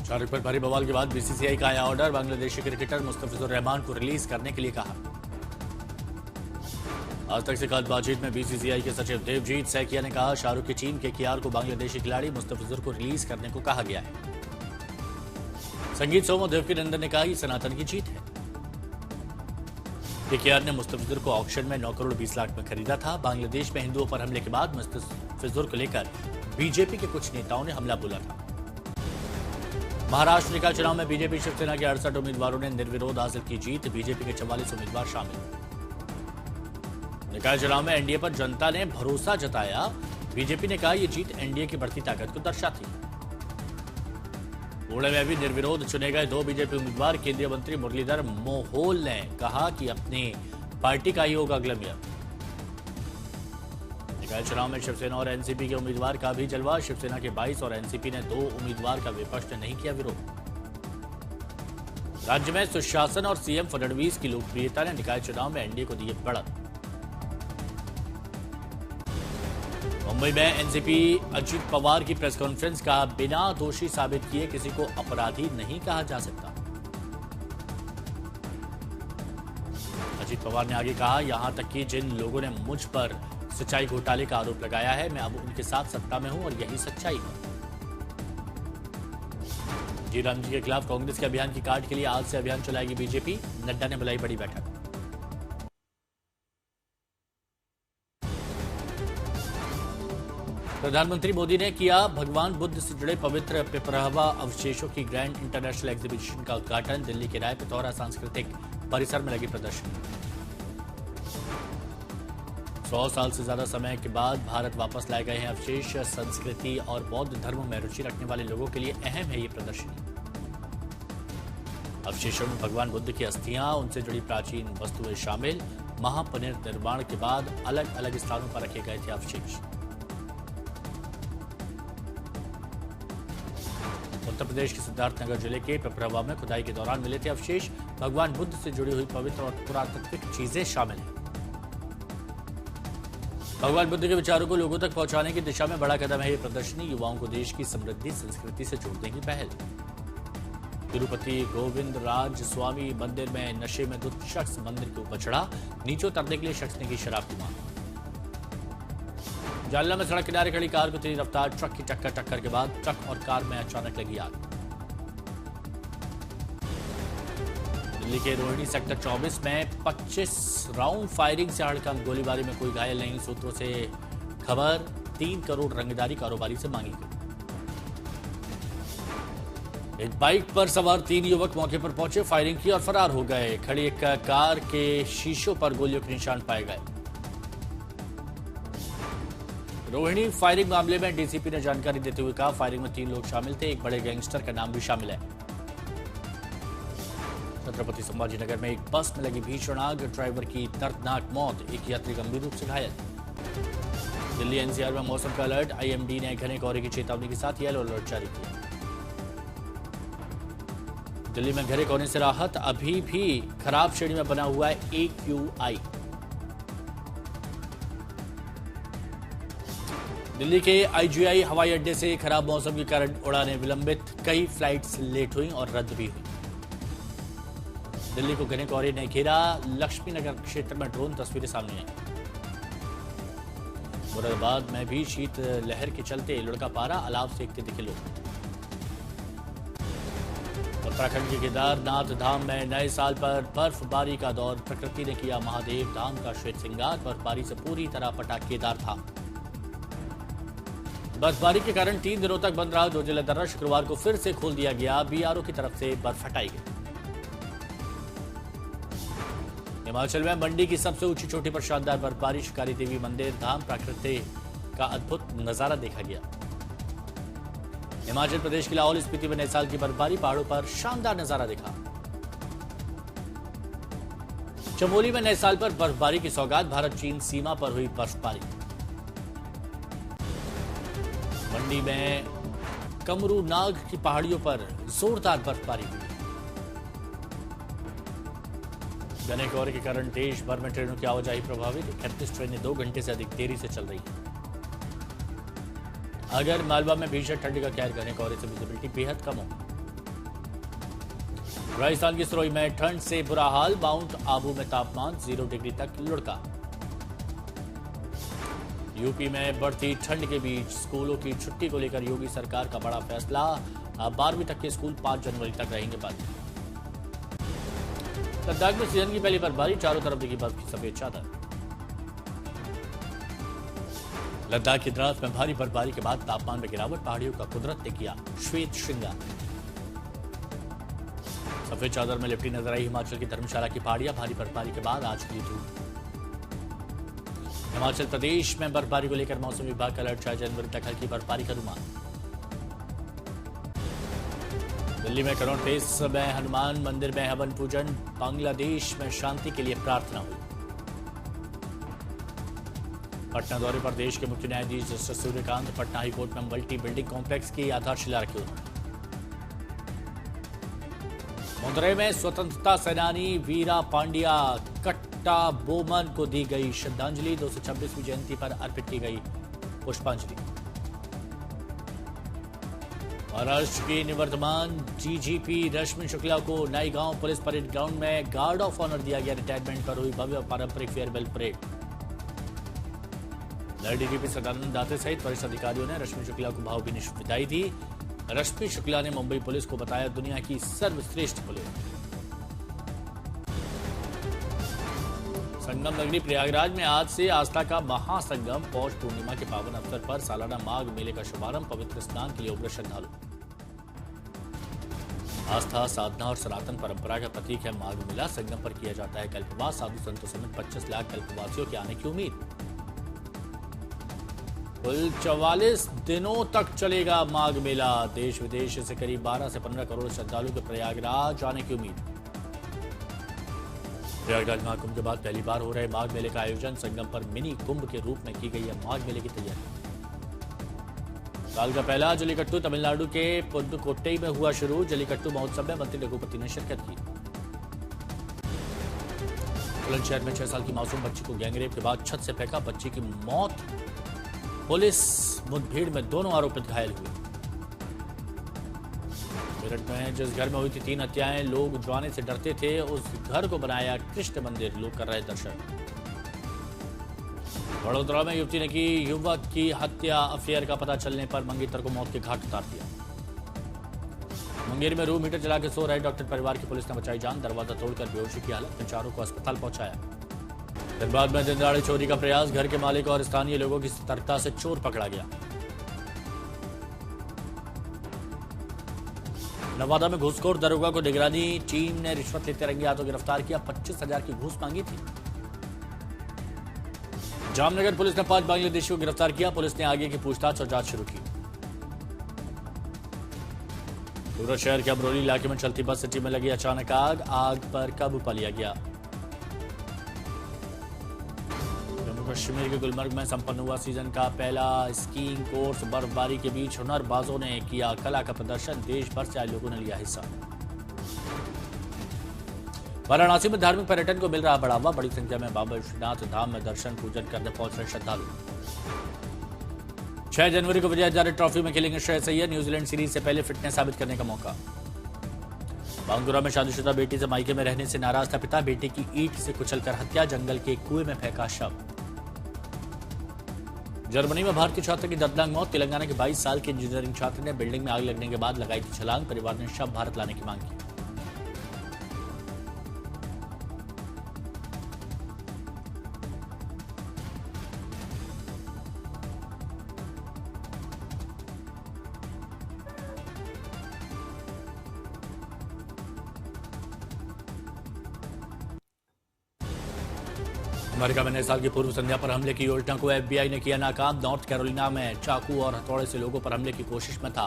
शाहरुख पर भारी बवाल के बाद बीसीसीआई का आया ऑर्डर, बांग्लादेशी क्रिकेटर मुस्तफिजुर रहमान को रिलीज करने के लिए कहा। आज तक से कल बातचीत में बीसीसीआई के सचिव देवजीत सैकिया ने कहा, शाहरुख की टीम केकेआर को बांग्लादेशी खिलाड़ी मुस्तफिजुर को रिलीज करने को कहा गया है। संगीत सोमो देवकीनंदन ने कहा, यह सनातन की जीत है। केकेआर ने मुस्तफिजुर को ऑक्शन में 9 करोड़ 20 लाख में खरीदा था। बांग्लादेश में हिंदुओं पर हमले के बाद मुस्तफिजुर को लेकर बीजेपी के कुछ नेताओं ने हमला बोला था। महाराष्ट्र निकाय चुनाव में बीजेपी शिवसेना के 68 उम्मीदवारों ने निर्विरोध हासिल की जीत। बीजेपी के 44 उम्मीदवार शामिल। निकाय चुनाव में एनडीए पर जनता ने भरोसा जताया। बीजेपी ने कहा, यह जीत एनडीए की बढ़ती ताकत को दर्शाती है। पुणे में भी निर्विरोध चुने गए 2 बीजेपी उम्मीदवार। केंद्रीय मंत्री मुरलीधर मोहोल ने कहा कि अपनी पार्टी का ही होगा अगला मेयर। निकाय चुनाव में शिवसेना और एनसीपी के उम्मीदवार का भी जलवा। शिवसेना के 22 और एनसीपी ने 2 उम्मीदवार का विपक्ष ने नहीं किया विरोध। राज्य में सुशासन और सीएम फडणवीस की लोकप्रियता ने निकाय चुनाव में एनडीए को दी बढ़त। मुंबई में एनसीपी अजित पवार की प्रेस कॉन्फ्रेंस का, बिना दोषी साबित किए किसी को अपराधी नहीं कहा जा सकता। अजित पवार ने आगे कहा, यहां तक कि जिन लोगों ने मुझ पर सिंचाई घोटाले का आरोप लगाया है, मैं अब उनके साथ सत्ता में हूं और यही सच्चाई है। जी राम जी के खिलाफ कांग्रेस के अभियान की काट के लिए आज से अभियान चलाएगी बीजेपी। नड्डा ने बुलाई बड़ी बैठक। प्रधानमंत्री मोदी ने किया भगवान बुद्ध से जुड़े पवित्र पिपरहवा अवशेषों की ग्रैंड इंटरनेशनल एग्जीबिशन का उद्घाटन। दिल्ली के राय पिथौरा सांस्कृतिक परिसर में लगी प्रदर्शनी। 100 साल से ज्यादा समय के बाद भारत वापस लाए गए हैं अवशेष। संस्कृति और बौद्ध धर्म में रुचि रखने वाले लोगों के लिए अहम है ये प्रदर्शनी। अवशेषों में भगवान बुद्ध की अस्थियां, उनसे जुड़ी प्राचीन वस्तुएं शामिल। महापरिनिर्वाण के बाद अलग अलग स्थानों पर रखे गए थे अवशेष। उत्तर प्रदेश के सिद्धार्थनगर जिले के पिपरहवा में खुदाई के दौरान मिले थे अवशेष। भगवान बुद्ध से जुड़ी हुई पवित्र और पुरातात्विक चीजें शामिल हैं। भगवान बुद्ध के विचारों को लोगों तक पहुंचाने की दिशा में बड़ा कदम है ये प्रदर्शनी। युवाओं को देश की समृद्धि संस्कृति से जोड़ने की पहल। तिरुपति गोविंद राज स्वामी मंदिर में नशे में धुत शख्स मंदिर के ऊपर चढ़ा। नीचे उतरने के लिए शख्स ने की शराब की मांग। जालना में सड़क किनारे खड़ी कार को तेज रफ्तार ट्रक की टक्कर के बाद ट्रक और कार में अचानक लगी आग। दिल्ली के रोहिणी सेक्टर 24 में 25 राउंड फायरिंग से हड़कंप। गोलीबारी में कोई घायल नहीं। सूत्रों से खबर 3 करोड़ रंगदारी कारोबारी से मांगी गई। एक बाइक पर सवार 3 युवक मौके पर पहुंचे, फायरिंग की और फरार हो गए। खड़ी एक कार के शीशों पर गोलियों के निशान पाए गए। रोहिणी फायरिंग मामले में डीसीपी ने जानकारी देते हुए कहा, फायरिंग में 3 लोग शामिल थे। एक बड़े गैंगस्टर का नाम भी शामिल है। छत्रपति संभाजीनगर में एक बस में लगी भीषण आग। ड्राइवर की दर्दनाक मौत, एक यात्री गंभीर रूप से घायल। दिल्ली एनसीआर में मौसम का अलर्ट। आईएमडी ने घने कोहरे की चेतावनी के साथ येलो अलर्ट जारी किया। दिल्ली में घने कोहरे से राहत, अभी भी खराब श्रेणी में बना हुआ है AQI। दिल्ली के IGI हवाई अड्डे से खराब मौसम के कारण उड़ानें विलंबित। कई फ्लाइट्स लेट हुई और रद्द भी हुई। दिल्ली को घने कोहरे ने घेरा। लक्ष्मी नगर क्षेत्र में ड्रोन तस्वीरें सामने आई। मुरादाबाद में भी शीत लहर के चलते लुढ़का पारा, अलाव सेकते दिखे लोग। उत्तराखंड के केदारनाथ धाम में नए साल पर बर्फबारी का दौर। प्रकृति ने किया महादेव धाम का श्वेत श्रृंगार। बर्फबारी से पूरी तरह पटा केदार धाम। बर्फबारी के कारण 3 दिनों तक बंद रहा जोजिला दर्रा। शुक्रवार को फिर से खोल दिया गया। बीआरओ की तरफ से बर्फ हटाई गई। हिमाचल में मंडी की सबसे ऊंची चोटी पर शानदार बर्फबारी। शिकारी देवी मंदिर धाम प्राकृति का अद्भुत नजारा देखा गया। हिमाचल प्रदेश के लाहौल स्पीति में नए साल की बर्फबारी। पहाड़ों पर शानदार नजारा देखा। चमोली में नए साल पर बर्फबारी की सौगात। भारत चीन सीमा पर हुई बर्फबारी। मंडी में कमरू नाग की पहाड़ियों पर जोरदार बर्फबारी हुई। घने कोहरे के कारण देश भर में ट्रेनों की आवाजाही प्रभावित। 31 ट्रेनें 2 घंटे से अधिक देरी से चल रही हैं। अगर मालवा में भीषण ठंडी का कहर, घने कोहरे से विजिबिलिटी बेहद कम हो। राजस्थान की सिरोही में ठंड से बुरा हाल, माउंट आबू में तापमान 0 डिग्री तक लुढ़का। यूपी में बढ़ती ठंड के बीच स्कूलों की छुट्टी को लेकर योगी सरकार का बड़ा फैसला। अब 12वीं तक के स्कूल 5 जनवरी तक रहेंगे बंद। लद्दाख में सीजन की पहली बर्फबारी, चारों तरफ दिखी बर्फ की सफेद चादर। लद्दाख की द्रास में भारी बर्फबारी के बाद तापमान में गिरावट, पहाड़ियों का कुदरत ने किया श्वेत श्रृंगार। सफेद चादर में लिपटी नजर आई हिमाचल की धर्मशाला की पहाड़ियां, भारी बर्फबारी के बाद आज की धूप। हिमाचल प्रदेश में बर्फबारी को लेकर मौसम विभाग का अलर्ट, 6 जनवरी तक हल्की बर्फबारी का अनुमान। दिल्ली में करोड़ फेस में हनुमान मंदिर में हवन पूजन, बांग्लादेश में शांति के लिए प्रार्थना हुई। पटना दौरे पर देश के मुख्य न्यायाधीश जस्टिस सूर्यकांत, पटना हाईकोर्ट में मल्टी बिल्डिंग कॉम्प्लेक्स की आधारशिला रखी उन्होंने। मुंद्रे में स्वतंत्रता सेनानी वीरा पांड्या कट्टा बोमन को दी गई श्रद्धांजलि, 226वीं जयंती पर अर्पित की गई पुष्पांजलि। महाराष्ट्र की निवर्तमान डीजीपी रश्मि शुक्ला को नई गांव पुलिस परेड ग्राउंड में गार्ड ऑफ ऑनर दिया गया। रिटायरमेंट पर हुई भव्य पारंपरिक फेयरवेल परेड। नए डीजीपी सदानंद दाते सहित वरिष्ठ अधिकारियों ने रश्मि शुक्ला को भावभीनी विदाई दी। रश्मि शुक्ला ने मुंबई पुलिस को बताया दुनिया की सर्वश्रेष्ठ पुलिस। संगम नगरी प्रयागराज में आज से आस्था का महासंगम, पौष पूर्णिमा के पावन अवसर पर सालाना माघ मेले का शुभारंभ, पवित्र स्नान के लिए उमड़े श्रद्धालु। आस्था, साधना और सनातन परंपरा का प्रतीक है माघ मेला। संगम पर किया जाता है कल्पवास, साधु संतों समेत 25 लाख कल्पवासियों के आने की उम्मीद। कुल 44 दिनों तक चलेगा माघ मेला। देश विदेश से करीब 12 से 15 करोड़ श्रद्धालु के प्रयागराज आने की उम्मीद। प्रयागराज महाकुंभ के बाद पहली बार हो रहे माघ मेले का आयोजन, संगम पर मिनी कुंभ के रूप में की गई है माघ मेले की तैयारी। साल का पहला जल्लीकट्टू तमिलनाडु के पुदुकोट्टई में हुआ शुरू। जल्लीकट्टू महोत्सव में मंत्री रघुपति ने शिरकत की। बुलंदशहर में 6 साल की मासूम बच्ची को गैंगरेप के बाद छत से फेंका, बच्ची की मौत। पुलिस मुठभेड़ में दोनों आरोपित घायल हुए। मेरठ में जिस घर में हुई थी 3 हत्याएं, लोग जाने से डरते थे, उस घर को बनाया कृष्ण मंदिर, लोग कर रहे दर्शन। वडोदरा में युवती ने की युवक की हत्या, अफेयर का पता चलने पर मंगेतर को मौत के घाट उतार दिया। मुंगेर में रूम हीटर जला के सो रहे डॉक्टर परिवार की पुलिस ने बचाई जान, दरवाजा तोड़कर बेहोशी की हालत में चारों को अस्पताल पहुंचाया। धनबाद में दिन दहाड़े चोरी का प्रयास, घर के मालिक और स्थानीय लोगों की सतर्कता से चोर पकड़ा गया। नवादा में घूसखोर दरोगा को निगरानी टीम ने रिश्वत लेते रंगे हाथों गिरफ्तार किया, 25,000 की घूस मांगी थी। जामनगर पुलिस ने 5 बांग्लादेशियों को गिरफ्तार किया, पुलिस ने आगे की पूछताछ और जांच शुरू की। सूरत शहर के अमरोली इलाके में चलती बस सिटी में लगी अचानक आग, आग पर काबू पा लिया गया। कश्मीर के गुलमर्ग में संपन्न हुआ सीजन का पहला स्कीइंग कोर्स, बर्फबारी के बीच हुनरबाजों ने किया कला का प्रदर्शन, देश भर से आए लोगों ने लिया हिस्सा। वाराणसी में धार्मिक पर्यटन को मिल रहा बढ़ावा, बड़ी संख्या में बाबा विश्वनाथ धाम में दर्शन पूजन करने पहुंच रहे श्रद्धालु। 6 जनवरी को विजय हजारे ट्रॉफी में खेलेंगे श्रेयस अय्यर, न्यूजीलैंड सीरीज से पहले फिटनेस साबित करने का मौका। बांगुरा में शादीशुदा बेटी से मायके में रहने से नाराज था पिता, बेटी की ईंट से कुचलकर हत्या, जंगल के कुएं में फेंका शव। जर्मनी में भारतीय छात्र की दर्दनाक मौत, तेलंगाना के 22 साल के इंजीनियरिंग छात्र ने बिल्डिंग में आग लगने के बाद लगाई थी छलांग, परिवार ने शव भारत लाने की मांग की। अमेरिका में नए साल की पूर्व संध्या पर हमले की योजना को एफबीआई ने किया नाकाम, नॉर्थ कैरोलिना में चाकू और हथौड़े से लोगों पर हमले की कोशिश में था